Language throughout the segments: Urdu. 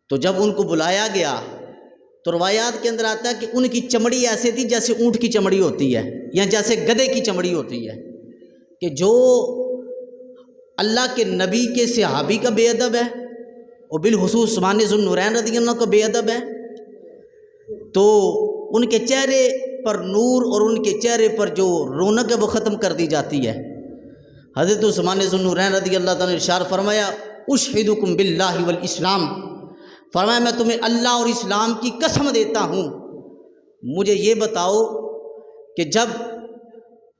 تو جب ان کو بلایا گیا تو روایات کے اندر آتا ہے کہ ان کی چمڑی ایسے تھی جیسے اونٹ کی چمڑی ہوتی ہے یا جیسے گدھے کی چمڑی ہوتی ہے، کہ جو اللہ کے نبی کے صحابی کا بے ادب ہے اور بالخصوص عثمان ذو النورین رضی اللہ عنہ کا بے ادب ہے، تو ان کے چہرے پر نور اور ان کے چہرے پر جو رونق ہے وہ ختم کر دی جاتی ہے۔ حضرت عثمان ذو النورین رضی اللہ تعالیٰ نے ارشاد فرمایا اشہدکم باللہ والاسلام، فرمایا میں تمہیں اللہ اور اسلام کی قسم دیتا ہوں، مجھے یہ بتاؤ کہ جب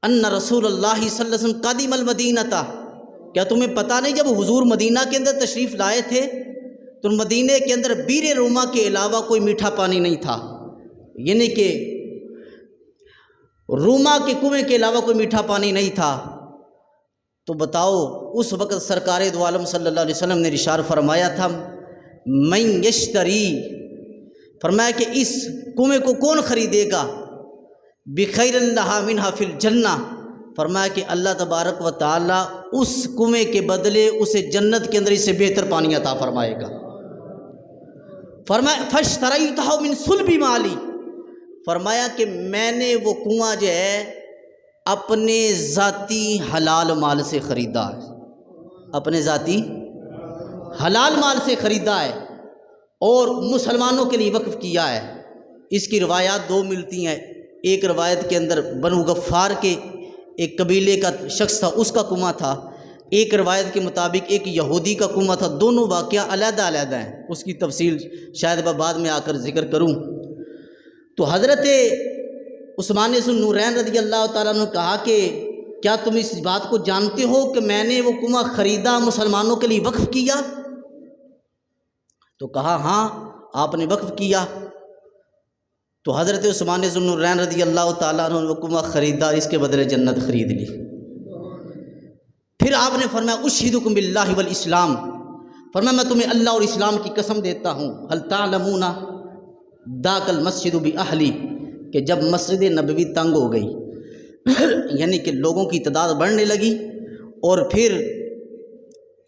ان رسول اللہ صلی اللہ علیہ وسلم قادم المدینہ تھا، کیا تمہیں پتہ نہیں جب حضور مدینہ کے اندر تشریف لائے تھے تو مدینہ کے اندر بیر روما کے علاوہ کوئی میٹھا پانی نہیں تھا، یعنی کہ روما کے کنویں کے علاوہ کوئی میٹھا پانی نہیں تھا۔ تو بتاؤ اس وقت سرکار دو عالم صلی اللہ علیہ وسلم نے ارشاد فرمایا تھا من یشتری، فرمایا کہ اس کنویں کو کون خریدے گا بخیر اللہ منہا فی الجنہ، فرمایا کہ اللہ تبارک و تعالی اس کنویں کے بدلے اسے جنت کے اندر اس سے بہتر پانی عطا فرمائے گا۔ فرمایا فاشتریتہ من صلب مالی، فرمایا کہ میں نے وہ کنواں جو ہے اپنے ذاتی حلال مال سے خریدا ہے، اپنے ذاتی حلال مال سے خریدا ہے اور مسلمانوں کے لیے وقف کیا ہے۔ اس کی روایات دو ملتی ہیں، ایک روایت کے اندر بنو غفار کے ایک قبیلے کا شخص تھا، اس کا کنواں تھا، ایک روایت کے مطابق ایک یہودی کا کنواں تھا، دونوں واقعہ علیحدہ علیحدہ ہیں، اس کی تفصیل شاید میں بعد میں آ کر ذکر کروں۔ تو حضرت عثمان ذو النورین رضی اللہ تعالیٰ نے کہا کہ کیا تم اس بات کو جانتے ہو کہ میں نے وہ کنواں خریدا مسلمانوں کے لیے وقف کیا؟ تو کہا ہاں آپ نے وقف کیا۔ تو حضرت عثمان ذو النورین رضی اللہ تعالیٰ نے وہ کنواں خریدا، اس کے بدلے جنت خرید لی۔ پھر آپ نے فرمایا اشہدکم باللہ والاسلام، فرمایا میں تمہیں اللہ اور اسلام کی قسم دیتا ہوں هل تعلمون ذاک المسجد باہلی، کہ جب مسجد نبوی تنگ ہو گئی یعنی کہ لوگوں کی تعداد بڑھنے لگی اور پھر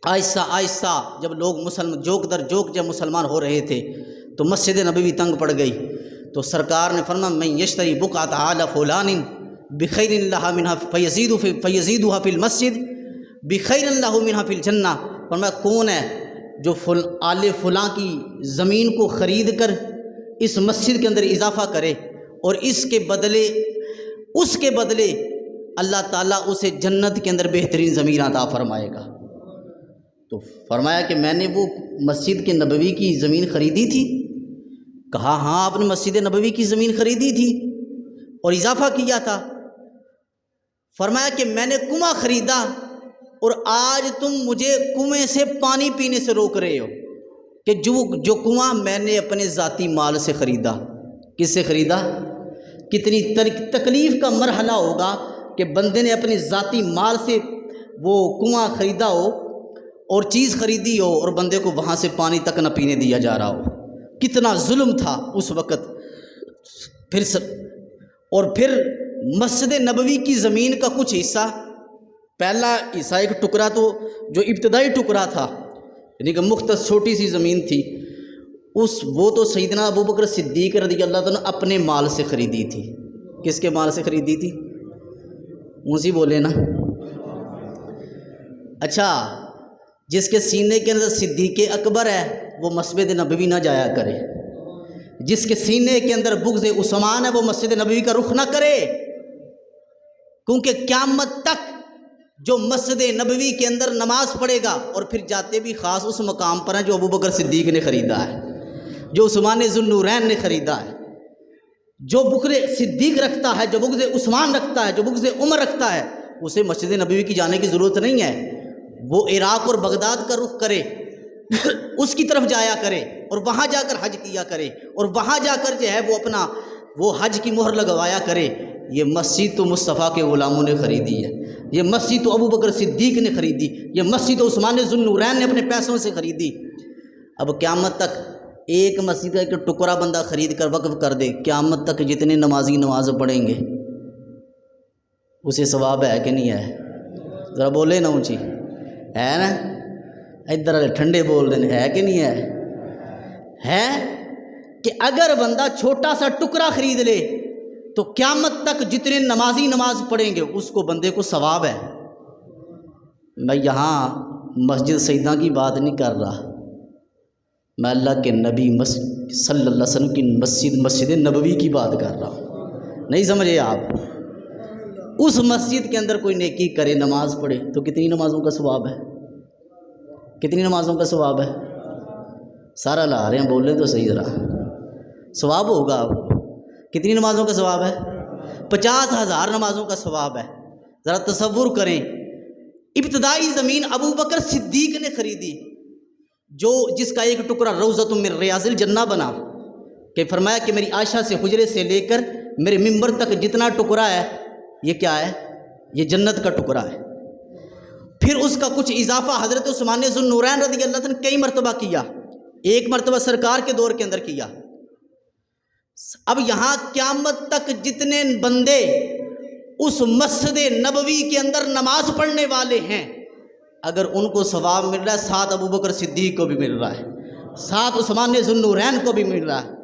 آہستہ آہستہ جب لوگ جوک در جوک جب مسلمان ہو رہے تھے تو مسجد نبوی تنگ پڑ گئی، تو سرکار نے فرمایا من یشتری بقعۃ آل فلان بخیر اللہ منہا فیزیدها فی المسجد بخیر اللہ منہا فی الجنہ، فرمایا کون ہے جو آل فلاں کی زمین کو خرید کر اس مسجد کے اندر اضافہ کرے اور اس کے بدلے اللہ تعالیٰ اسے جنت کے اندر بہترین زمین عطا فرمائے گا۔ تو فرمایا کہ میں نے وہ مسجد کے نبوی کی زمین خریدی تھی، کہا ہاں آپ نے مسجد نبوی کی زمین خریدی تھی اور اضافہ کیا تھا۔ فرمایا کہ میں نے کنواں خریدا اور آج تم مجھے کنویں سے پانی پینے سے روک رہے ہو، کہ جو کنواں میں نے اپنے ذاتی مال سے خریدا۔ کس سے خریدا؟ کتنی تکلیف کا مرحلہ ہوگا کہ بندے نے اپنے ذاتی مال سے وہ کنواں خریدا ہو اور چیز خریدی ہو اور بندے کو وہاں سے پانی تک نہ پینے دیا جا رہا ہو، کتنا ظلم تھا اس وقت۔ پھر مسجد نبوی کی زمین کا کچھ حصہ، پہلا حصہ ایک ٹکڑا تو جو ابتدائی ٹکڑا تھا یعنی کہ مختص چھوٹی سی زمین تھی، وہ تو سیدنا ابوبکر صدیق رضی اللہ تعالیٰ نے اپنے مال سے خریدی تھی۔ کس کے مال سے خریدی تھی؟ اونسی بولے نا۔ اچھا، جس کے سینے کے اندر صدیق اکبر ہے وہ مسجد نبوی نہ جایا کرے، جس کے سینے کے اندر بغض عثمان ہے وہ مسجد نبوی کا رخ نہ کرے، کیونکہ قیامت تک جو مسجد نبوی کے اندر نماز پڑھے گا اور پھر جاتے بھی خاص اس مقام پر ہیں جو ابوبکر صدیق نے خریدا ہے، جو عثمان ذو النورین نے خریدا ہے۔ جو بغض صدیق رکھتا ہے، جو بغض عثمان رکھتا ہے، جو بغض عمر رکھتا ہے، اسے مسجد نبوی کی جانے کی ضرورت نہیں ہے، وہ عراق اور بغداد کا رخ کرے، اس کی طرف جایا کرے اور وہاں جا کر حج کیا کرے اور وہاں جا کر جو ہے وہ حج کی مہر لگوایا کرے۔ یہ مسجد تو مصطفیٰ کے غلاموں نے خریدی ہے، یہ مسجد تو ابوبکر صدیق نے خریدی، یہ مسجد تو عثمان ذو النورین نے اپنے پیسوں سے خریدی۔ اب قیامت تک ایک مسجد کا ایک ٹکڑا بندہ خرید کر وقف کر دے، قیامت تک جتنے نمازی نماز پڑھیں گے اسے ثواب ہے کہ نہیں ہے؟ ذرا بولے نا اونچی، ہے نا؟ ادھر والے ٹھنڈے بول رہے ہیں، ہے کہ نہیں ہے کہ اگر بندہ چھوٹا سا ٹکڑا خرید لے تو قیامت تک جتنے نمازی نماز پڑھیں گے اس کو بندے کو ثواب ہے۔ میں یہاں مسجد سیدہ کی بات نہیں کر رہا، میں اللہ کے نبی صلی اللہ علیہ وسلم کی مسجد نبوی کی بات کر رہا ہوں، نہیں سمجھے آپ؟ اس مسجد کے اندر کوئی نیکی کرے، نماز پڑھے، تو کتنی نمازوں کا ثواب ہے؟ کتنی نمازوں کا ثواب ہے؟ سارا لا رہے ہیں، بولے تو صحیح ذرا، ثواب ہوگا آپ کو۔ کتنی نمازوں کا ثواب ہے؟ 50,000 نمازوں کا ثواب ہے۔ ذرا تصور کریں، ابتدائی زمین ابو بکر صدیق نے خریدی، جس کا ایک ٹکڑا روضۃ من ریاض الجنہ بنا، کہ فرمایا کہ میری عائشہ سے حجرے سے لے کر میرے ممبر تک جتنا ٹکڑا ہے یہ کیا ہے؟ یہ جنت کا ٹکڑا ہے۔ پھر اس کا کچھ اضافہ حضرت عثمان ذو النورین رضی اللہ عنہ نے کئی مرتبہ کیا، ایک مرتبہ سرکار کے دور کے اندر کیا۔ اب یہاں قیامت تک جتنے بندے اس مسجد نبوی کے اندر نماز پڑھنے والے ہیں، اگر ان کو ثواب مل رہا ہے، ساتھ ابو بکر صدیق کو بھی مل رہا ہے، ساتھ عثمان ذو النورین کو بھی مل رہا ہے۔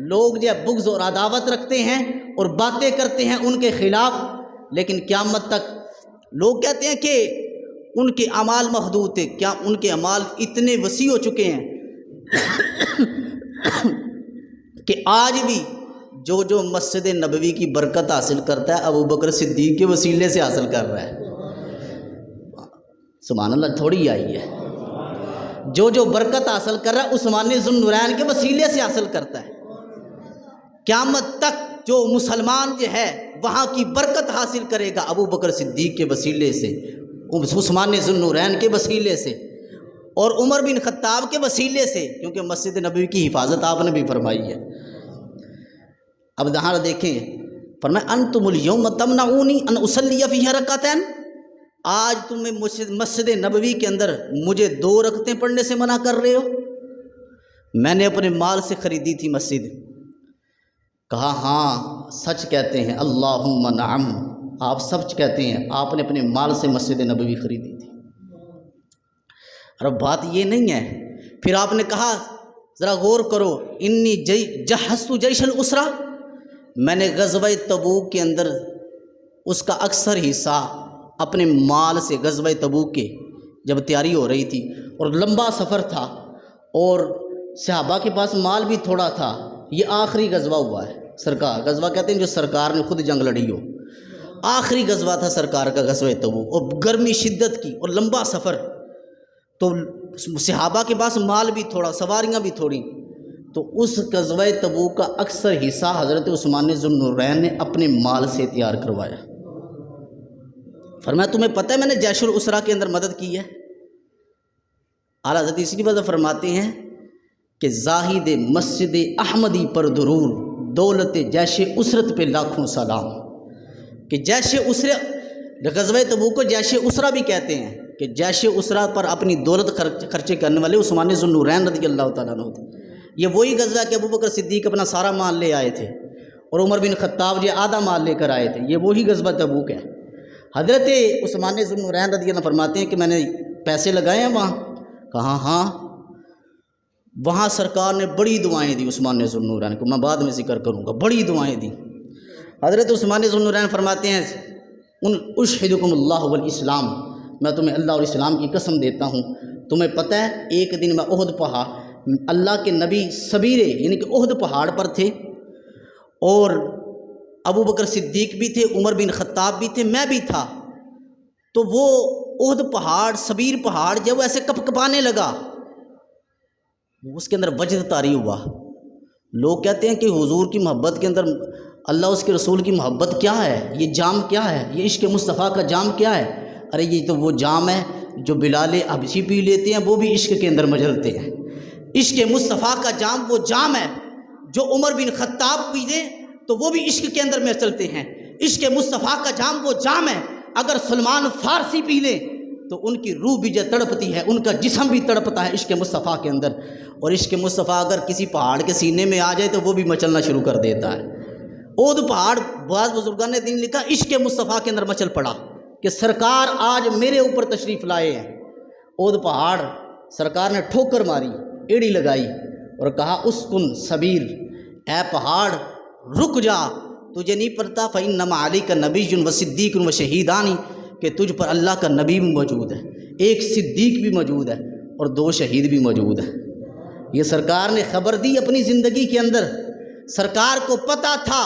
لوگ جو بغض اور عداوت رکھتے ہیں اور باتیں کرتے ہیں ان کے خلاف، لیکن قیامت تک لوگ کہتے ہیں کہ ان کے اعمال محدود تھے، کیا ان کے اعمال اتنے وسیع ہو چکے ہیں کہ آج بھی جو مسجد نبوی کی برکت حاصل کرتا ہے ابو بکر صدیق کے وسیلے سے حاصل کر رہا ہے۔ سبحان اللہ، تھوڑی آئی ہے، جو برکت حاصل کر رہا ہے عثمان ذو النورین کے وسیلے سے حاصل کرتا ہے۔ قیامت تک جو مسلمان جو ہے وہاں کی برکت حاصل کرے گا ابو بکر صدیق کے وسیلے سے، عثمان ذو النورین کے وسیلے سے، اور عمر بن خطاب کے وسیلے سے، کیونکہ مسجد نبوی کی حفاظت آپ نے بھی فرمائی ہے۔ اب یہاں دیکھیں، فرمایا انتم الیوم تمنعونی ان اصلی فیہا رکعتین، آج تمہیں مسجد نبوی کے اندر مجھے 2 رکعتیں پڑھنے سے منع کر رہے ہو؟ میں نے اپنے مال سے خریدی تھی مسجد۔ کہا ہاں سچ کہتے ہیں، اللہم نعم، آپ سچ کہتے ہیں، آپ نے اپنے مال سے مسجد نبوی خریدی تھی۔ اور بات یہ نہیں ہے، پھر آپ نے کہا ذرا غور کرو، انی جہزت جیش الاسرہ، میں نے غزوہ تبوک کے اندر اس کا اکثر حصہ اپنے مال سے، غزوہ تبوک کے جب تیاری ہو رہی تھی اور لمبا سفر تھا اور صحابہ کے پاس مال بھی تھوڑا تھا، یہ آخری غزوہ ہوا ہے سرکار، غزوہ کہتے ہیں جو سرکار نے خود جنگ لڑی ہو، آخری غزوہ تھا سرکار کا غزوہ تبوک، اور گرمی شدت کی اور لمبا سفر، تو صحابہ کے پاس مال بھی تھوڑا، سواریاں بھی تھوڑی، تو اس غزوہ تبوک کا اکثر حصہ حضرت عثمان ذو النورین نے اپنے مال سے تیار کروایا۔ فرمایا تمہیں پتہ ہے میں نے جیش الاسرہ کے اندر مدد کی ہے؟ اعلیٰ حضرت اسی وجہ فرماتے ہیں کہ زاہد مسجد احمدی پر درود، دولت جیش اسرت پہ لاکھوں سلام، کہ جیش اسرہ، غزوہ تبوک کو جیش اسرہ بھی کہتے ہیں، کہ جیش اسرہ پر اپنی دولت خرچے کرنے والے عثمان ذو النورین رضی اللہ تعالیٰ عنہ تھے۔ یہ وہی غزوہ کہ ابو بکر صدیق اپنا سارا مال لے آئے تھے اور عمر بن خطاب جو آدھا مال لے کر آئے تھے، یہ وہی غزوہ تبوک ہے۔ حضرت عثمان ذو النورین رضی اللہ عنہ فرماتے ہیں کہ میں نے پیسے لگائے ہیں وہاں، کہا ہاں، وہاں سرکار نے بڑی دعائیں دی عثمان ذو النورین کو، میں بعد میں ذکر کروں گا، بڑی دعائیں دی۔ حضرت عثمان ذو النورین فرماتے ہیں اشہدکم اللہ والاسلام، میں تمہیں اللہ اور اسلام کی قسم دیتا ہوں، تمہیں پتہ ہے ایک دن میں احد پہاڑ، اللہ کے نبی سبیرے یعنی کہ احد پہاڑ پر تھے، اور ابو بکر صدیق بھی تھے، عمر بن خطاب بھی تھے، میں بھی تھا، تو وہ احد پہاڑ، سبیر پہاڑ جب ایسے کپ کپانے لگا، اس کے اندر وجد طاری ہوا۔ لوگ کہتے ہیں کہ حضور کی محبت کے اندر اللہ اس کے رسول کی محبت کیا ہے، یہ جام کیا ہے، یہ عشق مصطفیٰ کا جام کیا ہے؟ ارے یہ تو وہ جام ہے جو بلال حبشی پی لیتے ہیں، وہ بھی عشق کے اندر مجلتے ہیں۔ عشق مصطفیٰ کا جام وہ جام ہے جو عمر بن خطاب پی لیں تو وہ بھی عشق کے اندر میں چلتے ہیں۔ عشق مصطفیٰ کا جام وہ جام ہے، اگر سلمان فارسی پی لیں تو ان کی روح بھی جو تڑپتی ہے، ان کا جسم بھی تڑپتا ہے عشق مصطفیٰ کے اندر، اور عشق مصطفیٰ اگر کسی پہاڑ کے سینے میں آ جائے تو وہ بھی مچلنا شروع کر دیتا ہے۔ احد پہاڑ، بعض بزرگان نے دین لکھا عشق مصطفیٰ کے اندر مچل پڑا کہ سرکار آج میرے اوپر تشریف لائے ہیں۔ احد پہاڑ سرکار نے ٹھوکر ماری، ایڑی لگائی، اور کہا اسکن صبیر، اے پہاڑ رک جا، تجھے نہیں پڑتا فإنما علیک نبی و صدیق و شہیدانی، کہ تجھ پر اللہ کا نبی بھی موجود ہے، ایک صدیق بھی موجود ہے اور 2 شہید بھی موجود ہیں۔ یہ سرکار نے خبر دی اپنی زندگی کے اندر۔ سرکار کو پتہ تھا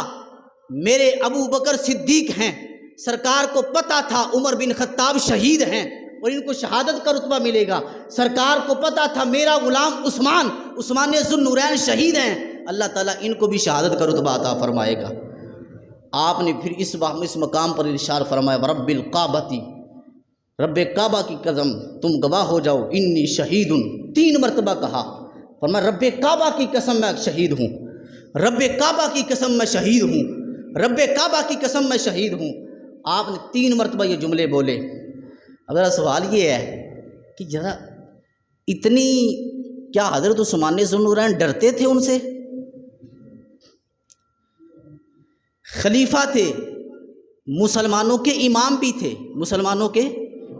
میرے ابو بکر صدیق ہیں، سرکار کو پتہ تھا عمر بن خطاب شہید ہیں اور ان کو شہادت کا رتبہ ملے گا، سرکار کو پتہ تھا میرا غلام عثمان ذو النورین شہید ہیں، اللہ تعالیٰ ان کو بھی شہادت کا رتبہ عطا فرمائے گا۔ آپ نے پھر اس مقام پر ارشاد فرمایا رب الکعبۃ، رب کعبہ کی قسم تم گواہ ہو جاؤ انی شہید، 3 مرتبہ کہا، فرمایا رب کعبہ کی قسم میں شہید ہوں، رب کعبہ کی قسم میں شہید ہوں، رب کعبہ کی قسم میں شہید ہوں۔ آپ نے 3 مرتبہ یہ جملے بولے۔ اب ذرا سوال یہ ہے کہ ذرا اتنی کیا حضرت عثمان ذو النورین ڈرتے تھے ان سے؟ خلیفہ تھے، مسلمانوں کے امام بھی تھے، مسلمانوں کے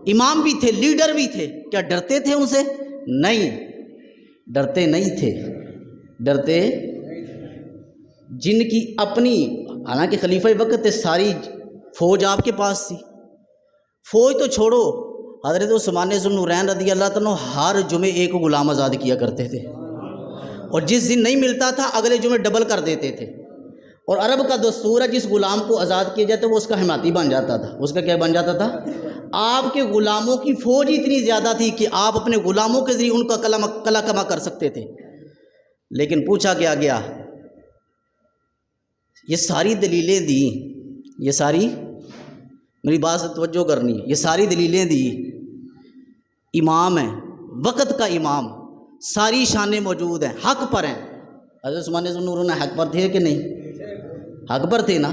امام بھی تھے، لیڈر بھی تھے، کیا ڈرتے تھے ان سے؟ نہیں، ڈرتے نہیں تھے، ڈرتے جن کی اپنی، حالانکہ خلیفہ وقت تھے، ساری فوج آپ کے پاس تھی، فوج تو چھوڑو، حضرت عثمان ذو النورین رضی اللہ تعالیٰ ہر جمعے ایک غلام آزاد کیا کرتے تھے، اور جس دن نہیں ملتا تھا اگلے جمعے ڈبل کر دیتے تھے، اور عرب کا دستور ہے جس غلام کو آزاد کیا جاتا وہ اس کا حمایتی بن جاتا تھا، اس کا کیا بن جاتا تھا؟ آپ کے غلاموں کی فوج اتنی زیادہ تھی کہ آپ اپنے غلاموں کے ذریعے ان کا کلا کما کر سکتے تھے۔ لیکن پوچھا کیا گیا، یہ ساری دلیلیں دی، یہ ساری، میری بات سے توجہ کرنی ہے، یہ ساری دلیلیں دی، امام ہیں، وقت کا امام، ساری شانیں موجود ہیں، حق پر ہیں۔ حضرت عثمان ذو النورین حق پر تھے کہ نہیں؟ حق پر تھے نا،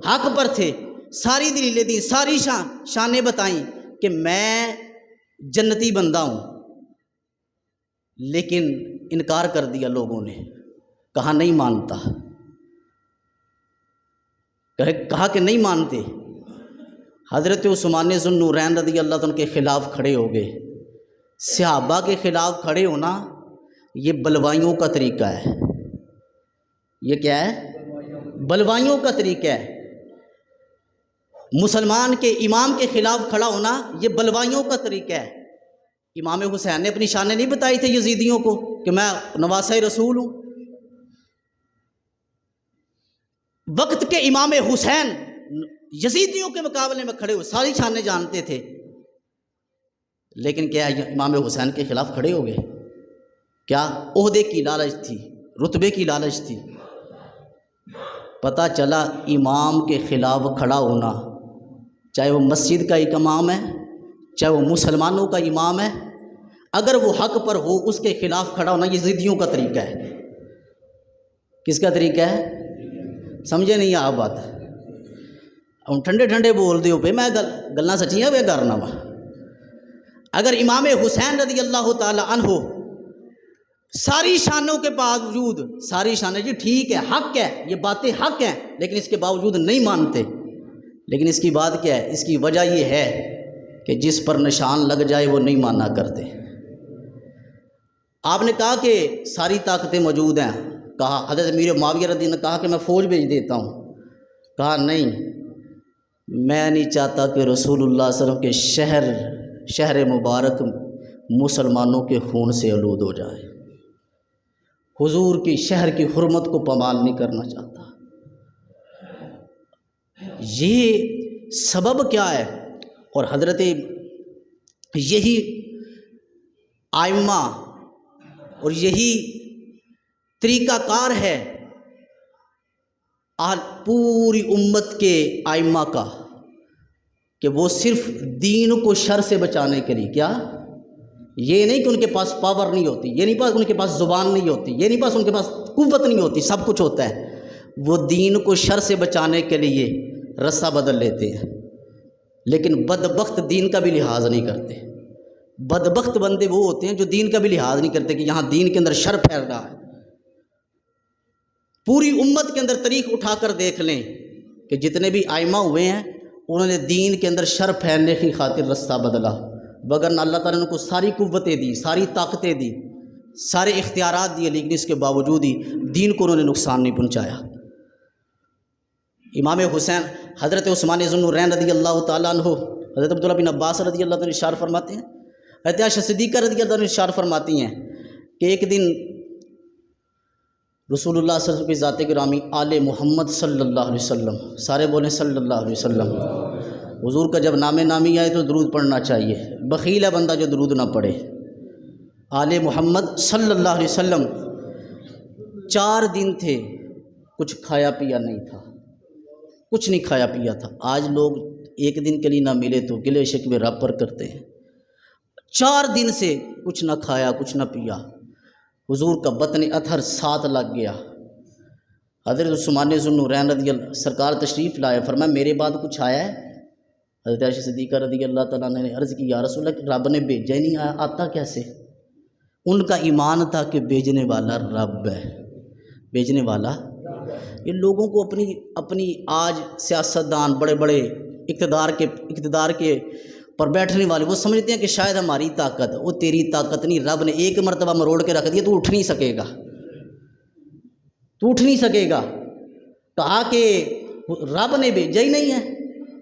حق پر تھے، ساری دلیلیں دی، ساری شانیں بتائیں کہ میں جنتی بندہ ہوں، لیکن انکار کر دیا لوگوں نے، کہا نہیں مانتا، کہا کہ نہیں مانتے۔ حضرت عثمان ذو النورین رضی اللہ عنہ کے خلاف کھڑے ہو گئے۔ صحابہ کے خلاف کھڑے ہونا یہ بلوائیوں کا طریقہ ہے، یہ کیا ہے؟ بلوائیوں کا طریقہ ہے۔ مسلمان کے امام کے خلاف کھڑا ہونا یہ بلوائیوں کا طریقہ ہے۔ امام حسین نے اپنی شانیں نہیں بتائی تھے یزیدیوں کو کہ میں نواسہ رسول ہوں؟ وقت کے امام حسین یزیدیوں کے مقابلے میں کھڑے ہوئے، ساری شانیں جانتے تھے، لیکن کیا امام حسین کے خلاف کھڑے ہو گئے؟ کیا عہدے کی لالچ تھی، رتبے کی لالچ تھی؟ پتہ چلا امام کے خلاف کھڑا ہونا، چاہے وہ مسجد کا ایک امام ہے، چاہے وہ مسلمانوں کا امام ہے، اگر وہ حق پر ہو اس کے خلاف کھڑا ہونا یزیدیوں کا طریقہ ہے۔ کس کا طریقہ ہے؟ سمجھے نہیں آپ بات؟ ہم ٹھنڈے ٹھنڈے بول دیو پہ میں گلنا سچیاں پہ کرنا وا۔ اگر امام حسین رضی اللہ تعالی عنہ ساری شانوں کے باوجود، ساری شانیں جی ٹھیک ہے، حق ہے، یہ باتیں حق ہیں، لیکن اس کے باوجود نہیں مانتے، لیکن اس کی بات کیا ہے؟ اس کی وجہ یہ ہے کہ جس پر نشان لگ جائے وہ نہیں مانا کرتے۔ آپ نے کہا کہ ساری طاقتیں موجود ہیں، کہا حضرت امیر معاویہ رضی اللہ نے کہا کہ میں فوج بھیج دیتا ہوں، کہا نہیں، میں نہیں چاہتا کہ رسول اللہ صلی اللہ علیہ وسلم کے شہر مبارک مسلمانوں کے خون سے آلود ہو جائے، حضور کی شہر کی حرمت کو پامال نہیں کرنا چاہتا۔ یہ سبب کیا ہے؟ اور حضرت یہی آئمہ اور یہی طریقہ کار ہے پوری امت کے آئمہ کا کہ وہ صرف دین کو شر سے بچانے کے لیے، کیا یہ نہیں کہ ان کے پاس پاور نہیں ہوتی، یہ نہیں ان کے پاس زبان نہیں ہوتی، یہ نہیں ان کے پاس قوت نہیں ہوتی، سب کچھ ہوتا ہے، وہ دین کو شر سے بچانے کے لیے رستہ بدل لیتے ہیں، لیکن بدبخت دین کا بھی لحاظ نہیں کرتے۔ بدبخت بندے وہ ہوتے ہیں جو دین کا بھی لحاظ نہیں کرتے کہ یہاں دین کے اندر شر پھیل رہا ہے۔ پوری امت کے اندر تاریخ اٹھا کر دیکھ لیں کہ جتنے بھی آئمہ ہوئے ہیں انہوں نے دین کے اندر شر پھیلنے کی خاطر رستہ بدلا، وگرنہ اللہ تعالیٰ نے ان کو ساری قوتیں دی، ساری طاقتیں دی، سارے اختیارات دیے، لیکن اس کے باوجود ہی دین کو انہوں نے نقصان نہیں پہنچایا۔ امام حسین حضرت عثمان ذو النورین رضی اللہ تعالیٰ عنہ، حضرت عبداللہ بن عباس رضی اللہ عنہ ارشاد فرماتے ہیں، حضرت عائشہ صدیقہ رضی اللہ عنہ ارشاد فرماتی ہیں کہ ایک دن رسول اللہ صلی اللہ علیہ وسلم کی ذات گرامی آل محمد صلی اللہ علیہ وسلم، سارے بولیں صلی اللہ علیہ وسلم، حضور کا جب نام نامی آئے تو درود پڑھنا چاہیے، بخیل ہے بندہ جو درود نہ پڑھے۔ آل محمد صلی اللہ علیہ وسلم 4 دن تھے، کچھ کھایا پیا نہیں تھا، کچھ نہیں کھایا پیا تھا۔ آج لوگ ایک دن کے لیے نہ ملے تو گلے شکوے رب پر کرتے ہیں۔ 4 دن سے کچھ نہ کھایا کچھ نہ پیا، حضور کا بطن اطہر ساتھ لگ گیا۔ حضرت عثمان ذو النورین رضی اللہ سرکار تشریف لائے، فرمایا میرے بعد کچھ آیا ہے؟ حضرت عائشہ صدیقہ رضی اللہ تعالیٰ نے عرض کی، یا رسول اللہ رب نے بھیجا ہی نہیں، آیا آتا کیسے؟ ان کا ایمان تھا کہ بھیجنے والا رب ہے، بھیجنے والا۔ یہ لوگوں کو اپنی آج سیاستدان بڑے بڑے اقتدار کے پر بیٹھنے والے وہ سمجھتے ہیں کہ شاید ہماری طاقت، وہ تیری طاقت نہیں، رب نے ایک مرتبہ مروڑ کے رکھ دیا، تو اٹھ نہیں سکے گا، تو اٹھ نہیں سکے گا۔ کہا کہ رب نے بھیجا ہی نہیں ہے،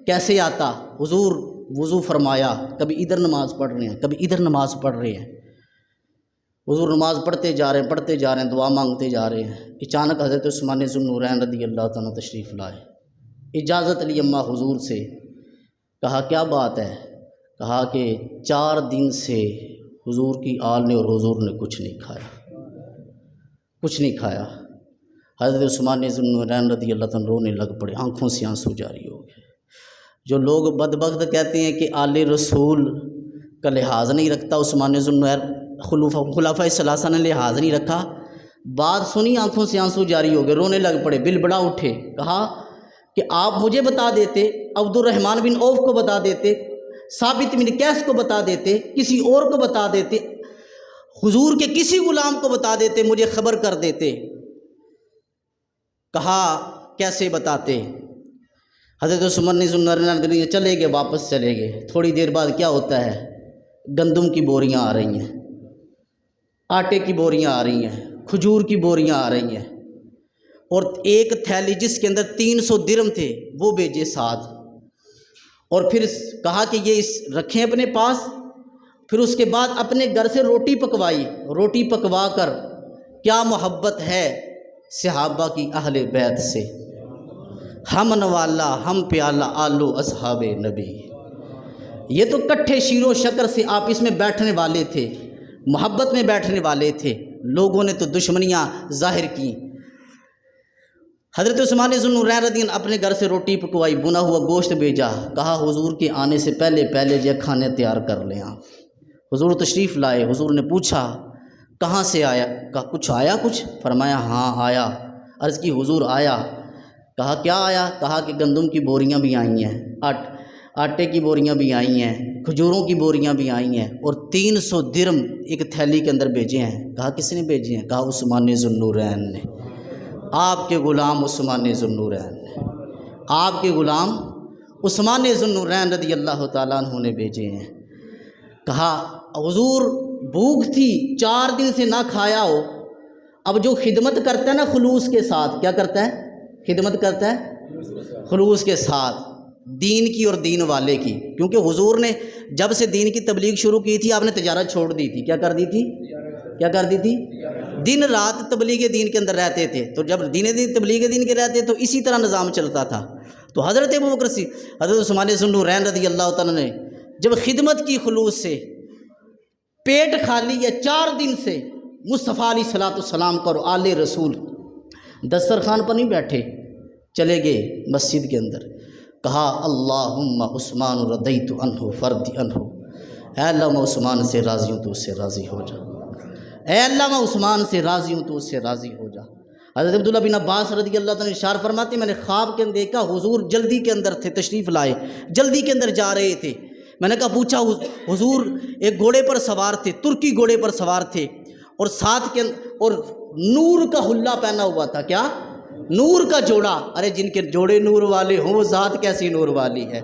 کیسے آتا؟ حضور وضو فرمایا، کبھی ادھر نماز پڑھ رہے ہیں کبھی ادھر نماز پڑھ رہے ہیں، حضور نماز پڑھتے جا رہے ہیں دعا مانگتے جا رہے ہیں۔ اچانک حضرت عثمان ذو النورین رضی اللہ تعالیٰ تشریف لائے، اجازت لی اماں حضور سے، کہا کیا بات ہے؟ کہا کہ 4 دن سے حضور کی آل نے اور حضور نے کچھ نہیں کھایا۔ حضرت عثمان ذو النورین رضی اللہ تعالیٰ رونے لگ پڑے، آنکھوں سے آنسو جاری ہو گئے۔ جو لوگ بدبخت کہتے ہیں کہ آل رسول کا لحاظ نہیں رکھتا، عثمان ذو النورین خلفائے ثلاثہ نے لحاظ نہیں رکھا، بات سنی آنکھوں سے آنسو جاری ہو گئے، رونے لگ پڑے، بل بڑا اٹھے۔ کہا کہ آپ مجھے بتا دیتے، عبد الرحمن بن عوف کو بتا دیتے، ثابت بن قیس کو بتا دیتے، کسی اور کو بتا دیتے، حضور کے کسی غلام کو بتا دیتے، مجھے خبر کر دیتے۔ کہا کیسے بتاتے؟ حضرت عثمان ذو النورین چلے گئے، واپس چلے گئے۔ تھوڑی دیر بعد کیا ہوتا ہے؟ گندم کی بوریاں آ رہی ہیں، آٹے کی بوریاں آ رہی ہیں، کھجور کی بوریاں آ رہی ہیں، اور ایک تھیلی جس کے اندر 300 درم تھے وہ بھیجے ساتھ، اور پھر کہا کہ یہ رکھیں اپنے پاس۔ پھر اس کے بعد اپنے گھر سے روٹی پکوائی، روٹی پکوا کر، کیا محبت ہے صحابہ کی اہل بیت سے، ہم نوالا ہم پیالہ آلو اصحاب نبی۔ یہ تو کٹھے شیر و شکر سے آپس میں بیٹھنے والے تھے، محبت میں بیٹھنے والے تھے، لوگوں نے تو دشمنیاں ظاہر کی۔ حضرت عثمان ذو النورین رضی اللہ اپنے گھر سے روٹی پکوائی، بنا ہوا گوشت بھیجا، کہا حضور کے آنے سے پہلے یہ کھانے تیار کر لیں آپ۔ حضور تشریف لائے، حضور نے پوچھا کہاں سے آیا؟ کہا کچھ آیا کچھ؟ فرمایا ہاں آیا۔ عرض کی حضور آیا؟ کہا کیا آیا؟ کہا کہ گندم کی بوریاں بھی آئی ہیں، آٹے کی بوریاں بھی آئی ہیں، کھجوروں کی بوریاں بھی آئی ہیں، اور 300 درم ایک تھیلی کے اندر بھیجے ہیں۔ کہا کس نے بھیجے ہیں؟ کہا عثمان ذو النورین نے، آپ کے غلام عثمان ذو النورین نے، آپ کے غلام عثمان ذو النورین رضی اللہ تعالیٰ عنہ نے بھیجے ہیں۔ کہا حضور بھوک تھی، 4 دن سے نہ کھایا ہو، اب جو خدمت کرتا ہے نا خلوص کے ساتھ، کیا کرتا ہے؟ خدمت کرتا ہے خلوص کے ساتھ، دین کی اور دین والے کی۔ کیونکہ حضور نے جب سے دین کی تبلیغ شروع کی تھی، آپ نے تجارت چھوڑ دی تھی، کیا کر دی تھی؟ دن رات تبلیغ دین کے اندر رہتے تھے، تو جب تبلیغ دین کے رہتے تو اسی طرح نظام چلتا تھا۔ تو حضرت ابوبکر صدیق، حضرت عثمان ذو النورین رضی اللہ تعالیٰ نے جب خدمت کی خلوص سے، پیٹ خالی ہے 4 دن سے، مصطفیٰ علیہ الصلوۃ والسلام کا اور آل رسول دسترخوان پر نہیں بیٹھے، چلے گئے مسجد کے اندر، کہا اللہم عثمان رضیت عنہ فرد عنہ، اے اللہ میں عثمان سے راضی ہوں تو اس سے راضی ہو جا، اے اللہ میں عثمان سے راضی ہوں تو اس سے راضی ہو جا۔ حضرت عبداللہ بن عباس رضی اللہ تعالیٰ اشارہ فرماتے ہیں میں نے خواب کے اندر دیکھا حضور جلدی کے اندر تھے، تشریف لائے، جلدی کے اندر جا رہے تھے۔ میں نے کہا پوچھا حضور ایک گھوڑے پر سوار تھے، ترکی گھوڑے پر سوار تھے، اور ساتھ کے اور نور کا حلہ پہنا ہوا تھا، کیا؟ نور کا جوڑا۔ ارے جن کے جوڑے نور والے ہوں وہ ذات کیسی نور والی ہے،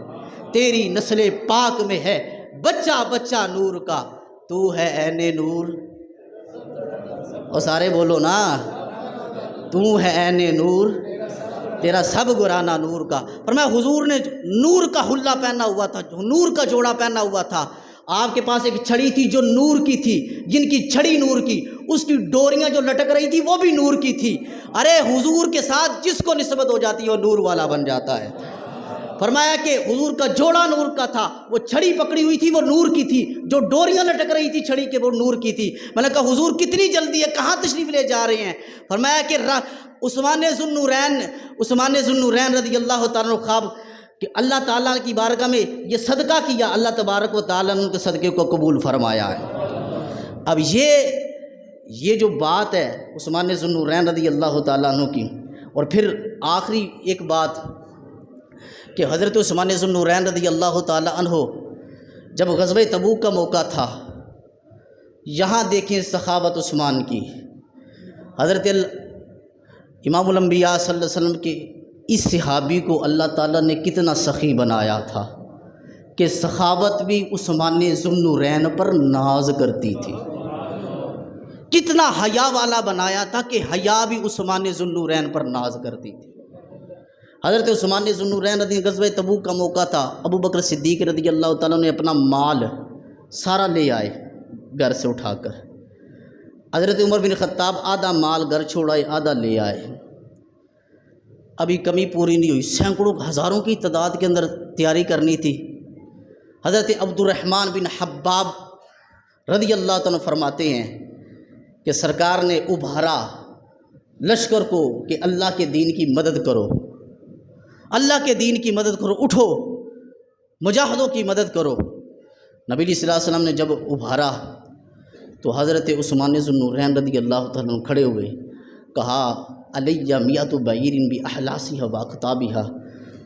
تیری نسل پاک میں ہے بچہ بچہ نور کا، تو ہے عین نور اور سارے بولو نا، تو ہے عین نور تیرا سب گرانا نور کا۔ فرمایا حضور نے نور کا حلہ پہنا ہوا تھا، نور کا جوڑا پہنا ہوا تھا، آپ کے پاس ایک چھڑی تھی جو نور کی تھی، جن کی چھڑی نور کی، اس کی ڈوریاں جو لٹک رہی تھی وہ بھی نور کی تھی۔ ارے حضور کے ساتھ جس کو نسبت ہو جاتی ہے وہ نور والا بن جاتا ہے۔ فرمایا کہ حضور کا جوڑا نور کا تھا، وہ چھڑی پکڑی ہوئی تھی وہ نور کی تھی، جو ڈوریاں لٹک رہی تھی چھڑی کے وہ نور کی تھی۔ میں نے کہا حضور کتنی جلدی ہے، کہاں تشریف لے جا رہے ہیں؟ فرمایا کہ عثمان ذو النورین رضی اللہ تعالیٰ عنہ خواب کہ اللہ تعالیٰ کی بارگاہ میں یہ صدقہ کیا، اللہ تبارک و تعالیٰ نے ان کے صدقے کو قبول فرمایا ہے۔ اب یہ جو بات ہے عثمان ذو النورین رضی اللہ تعالیٰ عنہ کی، اور پھر آخری ایک بات کہ حضرت عثمان ذو النورین رضی اللہ تعالیٰ عنہ جب غزوہ تبوک کا موقع تھا، یہاں دیکھیں سخاوت عثمان کی۔ حضرت امام الانبیاء صلی اللہ علیہ وسلم کے اس صحابی کو اللہ تعالیٰ نے کتنا سخی بنایا تھا کہ سخاوت بھی عثمان ذو النورین پر ناز کرتی تھی، کتنا حیا والا بنایا تھا کہ حیا بھی عثمان ذو النورین پر ناز کرتی تھی۔ حضرت عثمان ذو النورین رضی غزوہ تبوک کا موقع تھا، ابو بکر صدیق رضی اللہ تعالیٰ نے اپنا مال سارا لے آئے گھر سے اٹھا کر، حضرت عمر بن خطاب آدھا مال گھر چھوڑائے آدھا لے آئے، ابھی کمی پوری نہیں ہوئی، سینکڑوں ہزاروں کی تعداد کے اندر تیاری کرنی تھی۔ حضرت عبد الرحمن بن حباب رضی اللہ تعالیٰ فرماتے ہیں کہ سرکار نے ابھارا لشکر کو کہ اللہ کے دین کی مدد کرو، اللہ کے دین کی مدد کرو، اٹھو مجاہدوں کی مدد کرو۔ نبی صلی اللہ علیہ وسلم نے جب ابھارا تو حضرت عثمان ذو النورین رضی اللہ تعالیٰ عنہ کھڑے ہوئے، کہا علیہ میۃ بعیر باحلاسھا واقطابھا،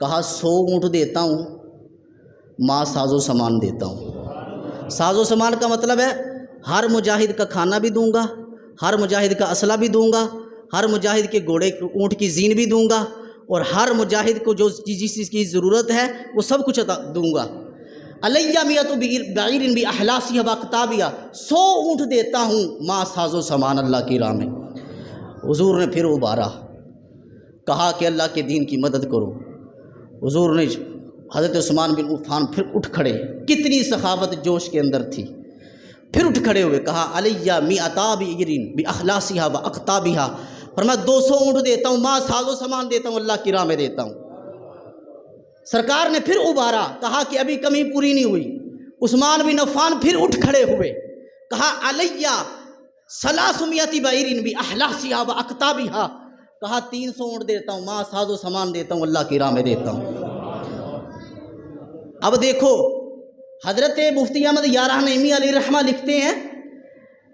کہا 100 اونٹ دیتا ہوں، ماں ساز و سامان دیتا ہوں۔ ساز و سامان کا مطلب ہے ہر مجاہد کا کھانا بھی دوں گا، ہر مجاہد کا اسلحہ بھی دوں گا، ہر مجاہد کے گھوڑے اونٹ کی زین بھی دوں گا، اور ہر مجاہد کو جو جس چیز کی ضرورت ہے وہ سب کچھ دوں گا۔ علیہ میۃ بعیر باحلاسھا واقطابھا، 100 اونٹ دیتا ہوں، ماں ساز و سامان اللہ کی راہ میں۔ حضور نے پھر ابھارا، کہا کہ اللہ کے دین کی مدد کرو۔ حضور نے حضرت عثمان بن عفان پھر اٹھ کھڑے، کتنی سخاوت جوش کے اندر تھی، پھر اٹھ کھڑے ہوئے، کہا علیہ میۃ بعیر باحلاسھا واقطابھا، فرمایا 200 اونٹ دیتا ہوں، ماں ساز و سامان دیتا ہوں، اللہ کی راہ میں دیتا ہوں۔ سرکار نے پھر ابھارا، کہا کہ ابھی کمی پوری نہیں ہوئی۔ عثمان بن عفان پھر اٹھ کھڑے ہوئے، کہا علیہ 300 بعیر باحلاسھا واقطابھا، کہا 300 اونٹ دیتا ہوں، ماں ساز و سامان دیتا ہوں، اللہ کی راہ میں دیتا ہوں۔ اب دیکھو حضرت مفتی احمد یارہ نعیمی علیہ رحمہ لکھتے ہیں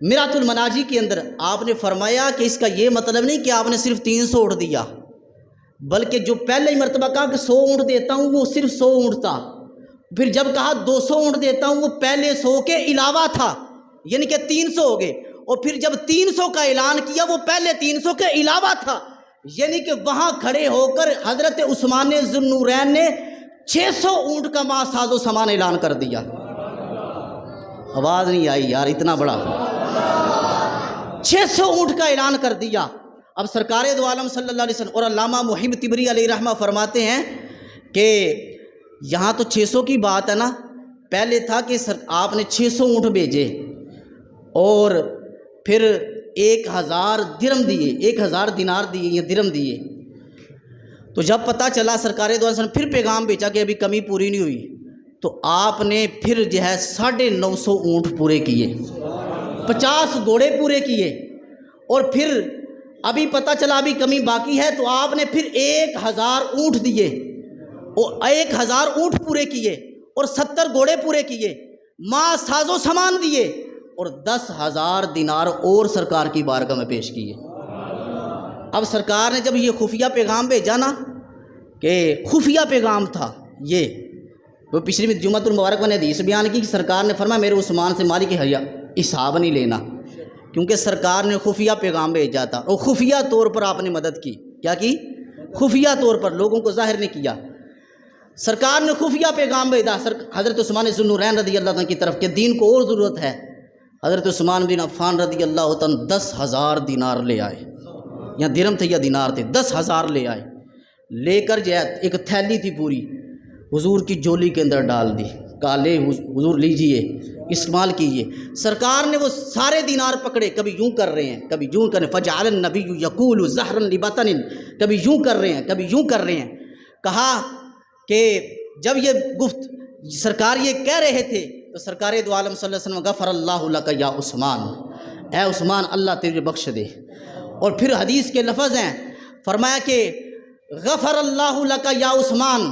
میرات المناجی کے اندر، آپ نے فرمایا کہ اس کا یہ مطلب نہیں کہ آپ نے صرف 300 اونٹ دیا، بلکہ جو پہلے ہی مرتبہ کہا کہ 100 اونٹ دیتا ہوں وہ صرف 100 اونٹ تھا، پھر جب کہا 200 اونٹ دیتا ہوں وہ پہلے 100 کے علاوہ تھا، یعنی کہ 300 ہو گئے، اور پھر جب 300 کا اعلان کیا وہ پہلے 300 کے علاوہ تھا، یعنی کہ وہاں کھڑے ہو کر حضرت عثمان ذو النورین نے 600 اونٹ کا ماں ساز و سامان اعلان کر دیا۔ آواز نہیں آئی یار، اتنا بڑا 600 اونٹ کا اعلان کر دیا۔ اب سرکار دو عالم صلی اللہ علیہ وسلم اور علامہ محب طبری علیہ رحمہ فرماتے ہیں کہ یہاں تو 600 کی بات ہے نا، پہلے تھا کہ آپ نے 600 اونٹ بھیجے اور پھر 1000 درم دیے، 1000 دینار دیے یا درم دیے، تو جب پتہ چلا سرکار دو عالم پھر پیغام بھیجا کہ ابھی کمی پوری نہیں ہوئی، تو آپ نے پھر جو ہے 950 اونٹ پورے کیے، 50 گھوڑے پورے کیے، اور پھر ابھی پتہ چلا ابھی کمی باقی ہے، تو آپ نے پھر 1000 اونٹ دیے، اور 1000 اونٹ پورے کیے، اور 70 گھوڑے پورے کیے، ماں ساز و سامان دیے، اور 10,000 دینار اور سرکار کی بارگاہ میں پیش کیے۔ اب سرکار نے جب یہ خفیہ پیغام بھیجا نا، کہ خفیہ پیغام تھا یہ، وہ پچھلی جمعۃ المبارک میں نے حدیث بیان کی کہ سرکار نے فرمایا میرے عثمان سے مالی کے حساب نہیں لینا، کیونکہ سرکار نے خفیہ پیغام بھیجا تھا، اور خفیہ طور پر آپ نے مدد کی، کیا کی؟ خفیہ طور پر، لوگوں کو ظاہر نہیں کیا۔ سرکار نے خفیہ پیغام بھیجا حضرت عثمان ذو النورین رضی اللہ عنہ کی طرف کہ دین کو اور ضرورت ہے، حضرت عثمان بن عفان رضی اللہ تعالیٰ 10,000 دینار لے آئے، یا درہم تھے یا دینار تھے، 10,000 لے آئے، لے کر جو ہے ایک تھیلی تھی پوری، حضور کی جولی کے اندر ڈال دی، کہا لے حضور لیجئے استعمال کیجئے۔ سرکار نے وہ سارے دینار پکڑے، کبھی یوں کر رہے ہیں کبھی یوں کر رہے ہیں، فجعل النبی یقول زہرا لبطن، کبھی یوں کر رہے ہیں کبھی یوں کر رہے ہیں۔ کہا کہ جب یہ سرکار یہ کہہ رہے تھے تو سرکار دو عالم صلی اللہ علیہ وسلم غفر اللہ لک یا عثمان، اے عثمان اللہ تجھے بخش دے۔ اور پھر حدیث کے لفظ ہیں، فرمایا کہ غفر اللہ لک یا عثمان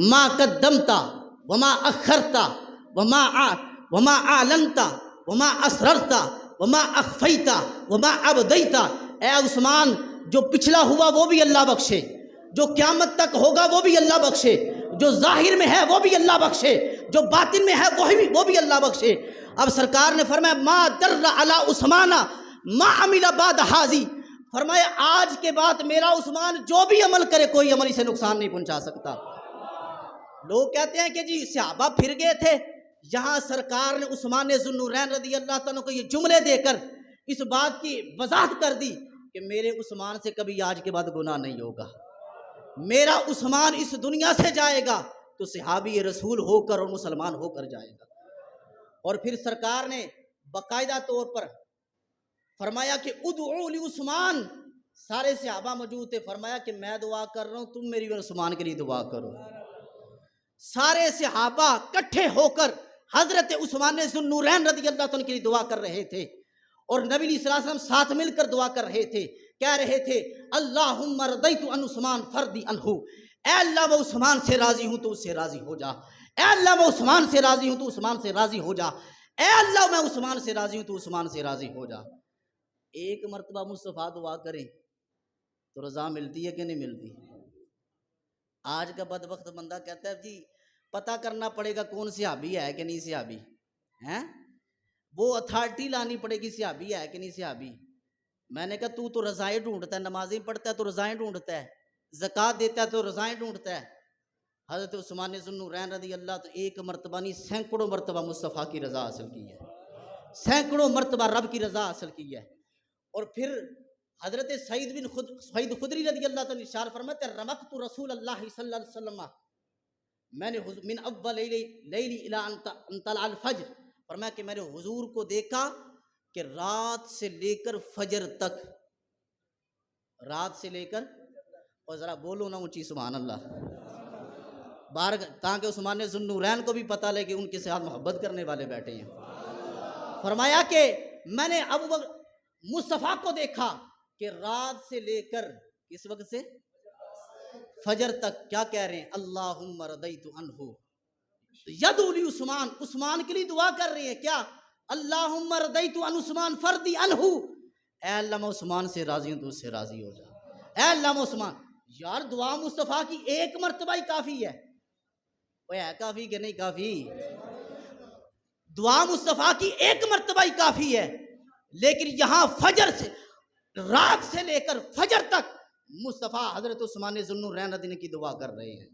ما قدمتا وما اخرتا وما اعلنتا وما اسررتا وما اخفیتا وما ابدیتا، اے عثمان جو پچھلا ہوا وہ بھی اللہ بخشے، جو قیامت تک ہوگا وہ بھی اللہ بخشے، جو ظاہر میں ہے وہ بھی اللہ بخشے، جو باطن میں ہے وہ بھی اللہ بخشے۔ اب سرکار نے فرمایا ما در علی عثمان ما عمل بعد حاضی، فرمایا آج کے بعد میرا عثمان جو بھی عمل کرے کوئی عمل اسے نقصان نہیں پہنچا سکتا۔ لوگ کہتے ہیں کہ جی صحابہ پھر گئے تھے، یہاں سرکار نے عثمان ذو النورین رضی اللہ تعالیٰ کو یہ جملے دے کر اس بات کی وضاحت کر دی کہ میرے عثمان سے کبھی آج کے بعد گناہ نہیں ہوگا، میرا عثمان اس دنیا سے جائے گا تو صحابی رسول ہو کر اور مسلمان ہو کر جائے گا۔ اور پھر سرکار نے باقاعدہ طور پر فرمایا کہ ادعو لعثمان، سارے صحابہ موجود تھے، فرمایا کہ میں دعا کر رہا ہوں تم میری عثمان کے لیے دعا کرو۔ سارے صحابہ اکٹھے ہو کر حضرت عثمان ذو النورین رضی اللہ عنہ کے لیے دعا کر رہے تھے، اور نبی علیہ الصلوۃ والسلام ساتھ مل کر دعا کر رہے تھے، کہہ رہے تھے اللہم رضیت عن عثمان فردی عنہ، اے اللہ میں عثمان سے راضی ہوں تو اس سے راضی ہو جا، اے اللہ میں عثمان سے راضی ہوں تو عثمان سے راضی ہو جا، اے اللہ میں عثمان سے راضی ہوں تو عثمان سے راضی ہو جا۔ ایک مرتبہ مصطفیٰ دعا کریں تو رضا ملتی ہے کہ نہیں ملتی؟ آج کا بدبخت بندہ کہتا ہے جی پتہ کرنا پڑے گا کون صحابی ہے کہ نہیں صحابی ہیں، وہ اتھارٹی لانی پڑے گی صحابی ہے کہ نہیں صحابی۔ میں نے کہا تو رضائیں ڈھونڈتا ہے، نمازیں پڑھتا ہے تو رضائیں ڈھونڈتا ہے، زکوٰۃ دیتا ہے تو رضائیں ڈھونڈتا ہے۔ حضرت عثمان ذو النورین رضی اللہ تو ایک مرتبہ نہیں سینکڑوں مرتبہ مصطفیٰ کی رضا حاصل کی ہے، سینکڑوں مرتبہ رب کی رضا حاصل کی ہے۔ اور پھر حضرت سعید خدری رضی اللہ تعالیٰ ارشاد فرماتے ہیں رمقت رسول اللہ صلی اللہ علیہ وسلم، میں نے من اول لیلی الی ان طلع الفجر، فرمایا کہ میں نے حضور کو دیکھا کہ رات سے لے کر فجر تک، رات سے لے کر، اور ذرا بولو نا اونچی سبحان اللہ، بار تاکہ عثمان ذو النورین کو بھی پتہ لے کہ ان کے ساتھ محبت کرنے والے بیٹھے ہیں۔ فرمایا کہ میں نے ابو بکر مصطفیٰ کو دیکھا کہ رات سے لے کر کس وقت سے فجر تک کیا کہہ رہے ہیں اللہم رضیت عنہ، یدعو لعثمان، عثمان کے لیے دعا کر رہے ہیں کیا اللہم رضیت عن عثمان فردی عنہ، اے اللہ میں عثمان سے راضی ہوں تو اس سے راضی ہو جا، اے اللہ میں عثمان۔ یار دعا مصطفیٰ کی ایک مرتبہ ہی کافی ہے، وہ ہے کافی کہ نہیں کافی؟ دعا مصطفیٰ کی ایک مرتبہ ہی کافی ہے، لیکن یہاں فجر سے رات سے لے کر فجر تک مصطفیٰ حضرت عثمان ذو النورین رضی اللہ کی دعا کر رہے ہیں۔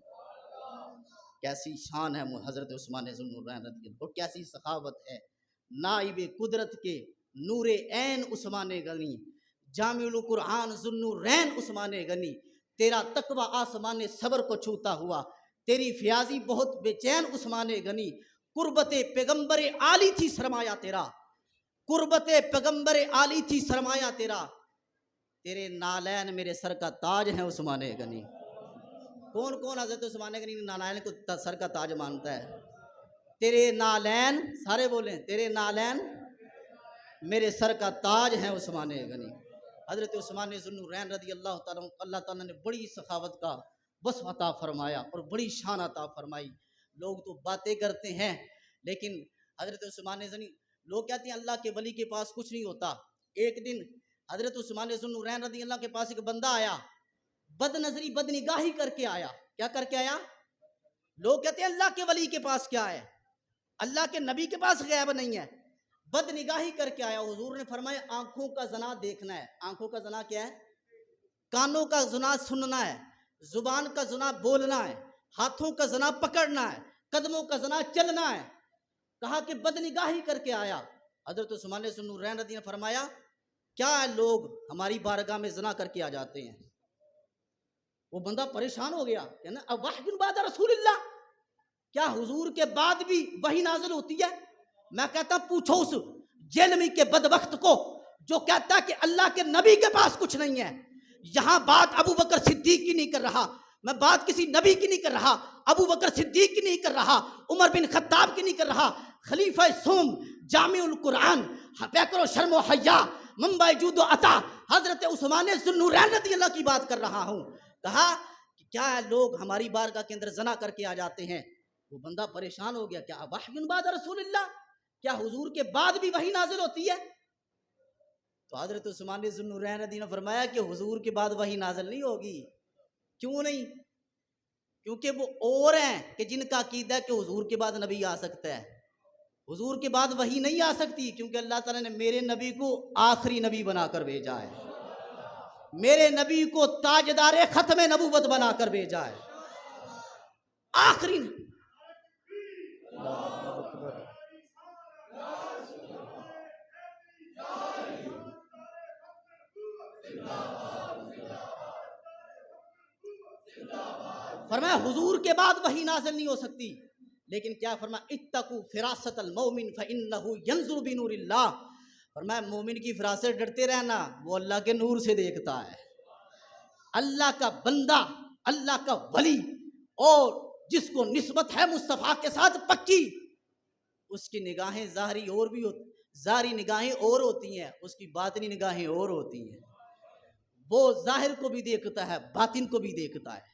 کیسی شان ہے حضرت عثمان ذو النورین رضی اللہ، اور کیسی سخاوت ہے، نائب قدرت کے نور عین عثمان غنی، جامع القرآن ذو النورین عثمان غنی، تیرا تقوی آسمان صبر کو چھوتا ہوا، تیری فیاضی بہت بے چین عثمان غنی، قربت پیغمبر عالی تھی سرمایہ تیرا، قربت پیغمبر عالی تھی سرمایہ تیرا، تیرے نالین میرے سر کا تاج ہے عثمان غنی۔ کون کون حضرت عثمان غنی نالین کو سر کا تاج مانتا ہے؟ تیرے نالین، سارے بولیں تیرے نالین میرے سر کا تاج ہے عثمان غنی۔ حضرت عثمان ذو النورین رضی اللہ تعالیٰ، اللہ تعالیٰ نے بڑی سخاوت کا وصف عطا فرمایا اور بڑی شان عطا فرمائی۔ لوگ تو باتیں کرتے ہیں لیکن حضرت عثمان غنی، لوگ کہتے ہیں اللہ کے ولی کے پاس کچھ نہیں ہوتا۔ ایک دن حضرت عثمان ذو النورین رضی اللہ کے پاس ایک بندہ آیا، بد نظری بد نگاہی کر کے آیا۔ کیا کر کے آیا؟ لوگ کہتے ہیں اللہ کے ولی کے پاس کیا ہے، اللہ کے نبی کے پاس غیب نہیں ہے، بد نگاہی کر کے آیا۔ حضور نے فرمایا آنکھوں کا زنا دیکھنا ہے۔ آنکھوں کا زنا کیا ہے؟ کانوں کا زنا سننا ہے، زبان کا زنا بولنا ہے، ہاتھوں کا زنا پکڑنا ہے، قدموں کا زنا چلنا ہے۔ کہا کہ بد نگاہی کر کے آیا۔ حضرت عثمان ذوالنورین رضی اللہ عنہ نے فرمایا کیا لوگ ہماری بارگاہ میں زنا کر کے آ جاتے ہیں. وہ بندہ پریشان ہو گیا، کہنا اب وحی بعد رسول اللہ، کیا حضور کے بعد بھی وحی نازل ہوتی ہے؟ میں کہتا پوچھو اس جہلمی کے بدبخت کو جو کہتا ہے کہ اللہ کے نبی کے پاس کچھ نہیں ہے. یہاں بات ابو بکر صدیق کی نہیں کر رہا، میں بات کسی نبی کی نہیں کر رہا، ابو بکر صدیق کی نہیں کر رہا، عمر بن خطاب کی نہیں کر رہا، خلیفہ سوم، جامع القرآن، پیکر و شرم و حیا، منبع جود و عطا، حضرت عثمان ذوالنورین رضی اللہ کی بات کر رہا ہوں. کہا کہ کیا لوگ ہماری بارگاہ کے اندر زنا کر کے آ جاتے ہیں. وہ بندہ پریشان ہو گیا، کیا وحی بعد رسول اللہ، کیا حضور کے بعد بھی وحی نازل ہوتی ہے؟ تو حضرت عثمان ذوالنورین رضی اللہ نے فرمایا کہ حضور کے بعد وحی نازل نہیں ہوگی. کیوں نہیں؟ کیونکہ وہ اور ہیں کہ جن کا عقیدہ ہے کہ حضور کے بعد نبی آ سکتا ہے. حضور کے بعد وحی نہیں آ سکتی کیونکہ اللہ تعالیٰ نے میرے نبی کو آخری نبی بنا کر بھیجا ہے، میرے نبی کو تاجدار ختم نبوت بنا کر بھیجا ہے، آخری. فرمایا حضور کے بعد وحی نازل نہیں ہو سکتی، لیکن کیا فرمایا اتقوا فراست المؤمن فانه ينظر بنور اللہ. فرمایا مومن کی فراست ڈرتے رہنا، وہ اللہ کے نور سے دیکھتا ہے. اللہ کا بندہ، اللہ کا ولی، اور جس کو نسبت ہے مصطفیٰ کے ساتھ پکی، اس کی نگاہیں ظاہری اور بھی ہوتی، ظاہری نگاہیں اور ہوتی ہیں، اس کی باطنی نگاہیں اور ہوتی ہیں. وہ ظاہر کو بھی دیکھتا ہے، باطن کو بھی دیکھتا ہے،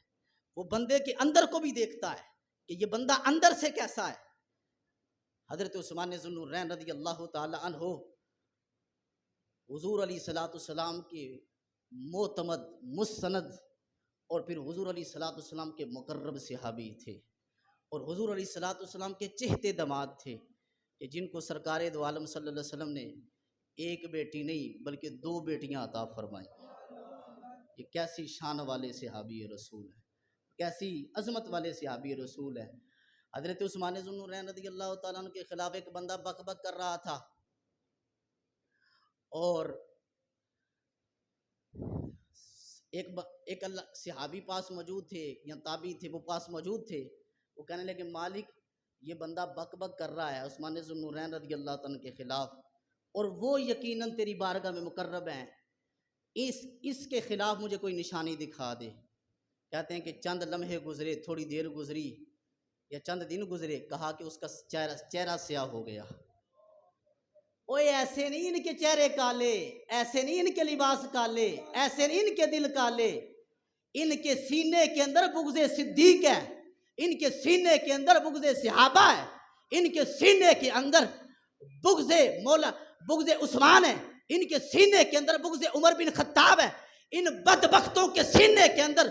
وہ بندے کے اندر کو بھی دیکھتا ہے کہ یہ بندہ اندر سے کیسا ہے. حضرت عثمان ذوالنورین رضی اللہ تعالی عنہ حضور علیہ السلام کے معتمد، مستند، اور پھر حضور علیہ السلام کے مقرب صحابی تھے، اور حضور علیہ السلام کے چہتے داماد تھے کہ جن کو سرکار دو عالم صلی اللہ علیہ وسلم نے ایک بیٹی نہیں بلکہ 2 بیٹیاں عطا فرمائیں. یہ کیسی شان والے صحابی رسول ہے، کیسی عظمت والے صحابی رسول ہے. حضرت عثمان ذوالنورین رضی اللہ تعالیٰ عنہ کے خلاف ایک بندہ بک بک کر رہا تھا، اور ایک اللہ صحابی پاس موجود تھے یا تابعی تھے، وہ پاس موجود تھے. وہ کہنے لگے مالک یہ بندہ بک بک کر رہا ہے عثمان ذوالنورین رضی اللہ تعالیٰ عنہ کے خلاف، اور وہ یقیناً تیری بارگاہ میں مقرب ہیں، اس کے خلاف مجھے کوئی نشانی دکھا دے. کہتے ہیں کہ چند لمحے گزرے، تھوڑی دیر گزری یا چند دن گزرے، کہا کہ اس کا چہرہ سیاہ ہو گیا. اوے ایسے نہیں ان کے چہرے کالے، ایسے نہیں ان کے لباس کالے، ایسے نہیں ان کے دل کالے، ان کے سینے کے اندر بغض صدیق ہے، ان کے سینے کے اندر بغض صحابہ ہے، ان کے سینے کے اندر بغض عثمان ہے، ان کے سینے کے اندر بغض عمر بن خطاب ہے، ان بدبختوں کے سینے کے اندر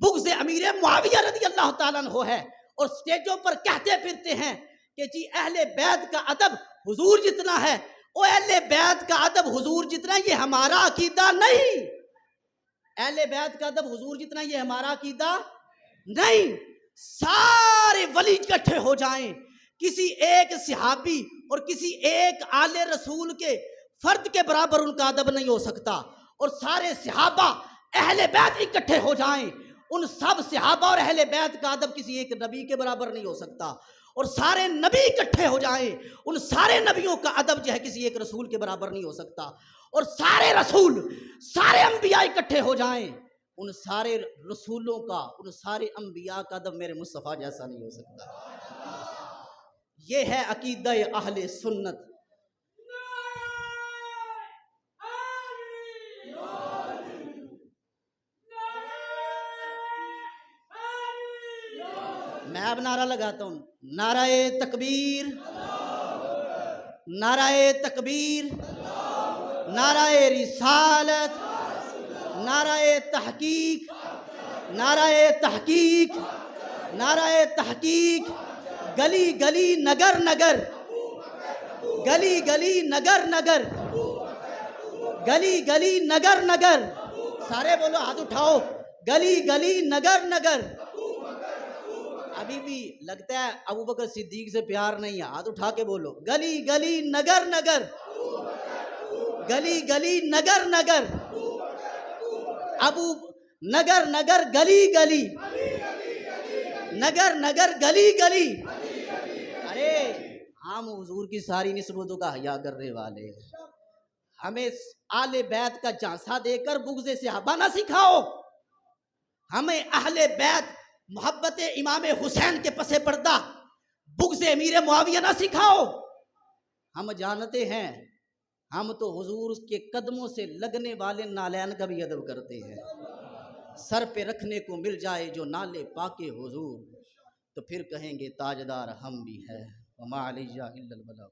بغض امیر معاویہ رضی اللہ تعالیٰ عنہ ہے. اور سٹیجوں پر کہتے پھرتے ہیں کہ جی اہل بیت کا ادب حضور جتنا ہے. او اہل بیت کا ادب حضور جتنا یہ ہمارا عقیدہ نہیں، اہل بیت کا ادب حضور جتنا یہ ہمارا عقیدہ نہیں. سارے ولی اکٹھے ہو جائیں، کسی ایک صحابی اور کسی ایک آل رسول کے فرد کے برابر ان کا ادب نہیں ہو سکتا. اور سارے صحابہ اہل بیت اکٹھے ہو جائیں، ان سب صحابہ اور اہل بیت کا ادب کسی ایک نبی کے برابر نہیں ہو سکتا. اور سارے نبی اکٹھے ہو جائیں، ان سارے نبیوں کا ادب جو ہے کسی ایک رسول کے برابر نہیں ہو سکتا. اور سارے رسول، سارے انبیاء اکٹھے ہو جائیں، ان سارے رسولوں کا، ان سارے انبیاء کا ادب میرے مصطفیٰ جیسا نہیں ہو سکتا. یہ ہے عقیدہ اہل سنت. میں اب نعرہ لگاتا ہوں، نعرہ تکبیر، نعرہ تکبیر، نعرہ رسالت، نعرہ تحقیق، نعرہ تحقیق، نعرہ تحقیق. گلی گلی نگر نگر، گلی گلی نگر نگر، گلی گلی نگر نگر. سارے بولو، ہاتھ اٹھاؤ. گلی گلی نگر نگر. ابھی بھی لگتا ہے ابو بکر صدیق سے پیار نہیں ہے، ہاتھ اٹھا کے بولو. گلی گلی نگر نگر. گلی گلی نگر نگر ابو نگر نگر گلی گلی نگر نگر گلی گلی. ارے ہم حضور کی ساری نسبتوں کا حیا کرنے والے ہیں. ہمیں آل بیت کا جھانسا دے کر بغض صحابہ نہ سکھاؤ. ہمیں اہل بیت محبت امام حسین کے پس پردہ بغض امیر معاویہ نہ سکھاؤ. ہم جانتے ہیں ہم تو حضور کے قدموں سے لگنے والے نالین کا بھی ادب کرتے ہیں. سر پہ رکھنے کو مل جائے جو نالے پاکے حضور تو پھر کہیں گے تاجدار ہم بھی ہیں. وما علیہ الا البلاغ.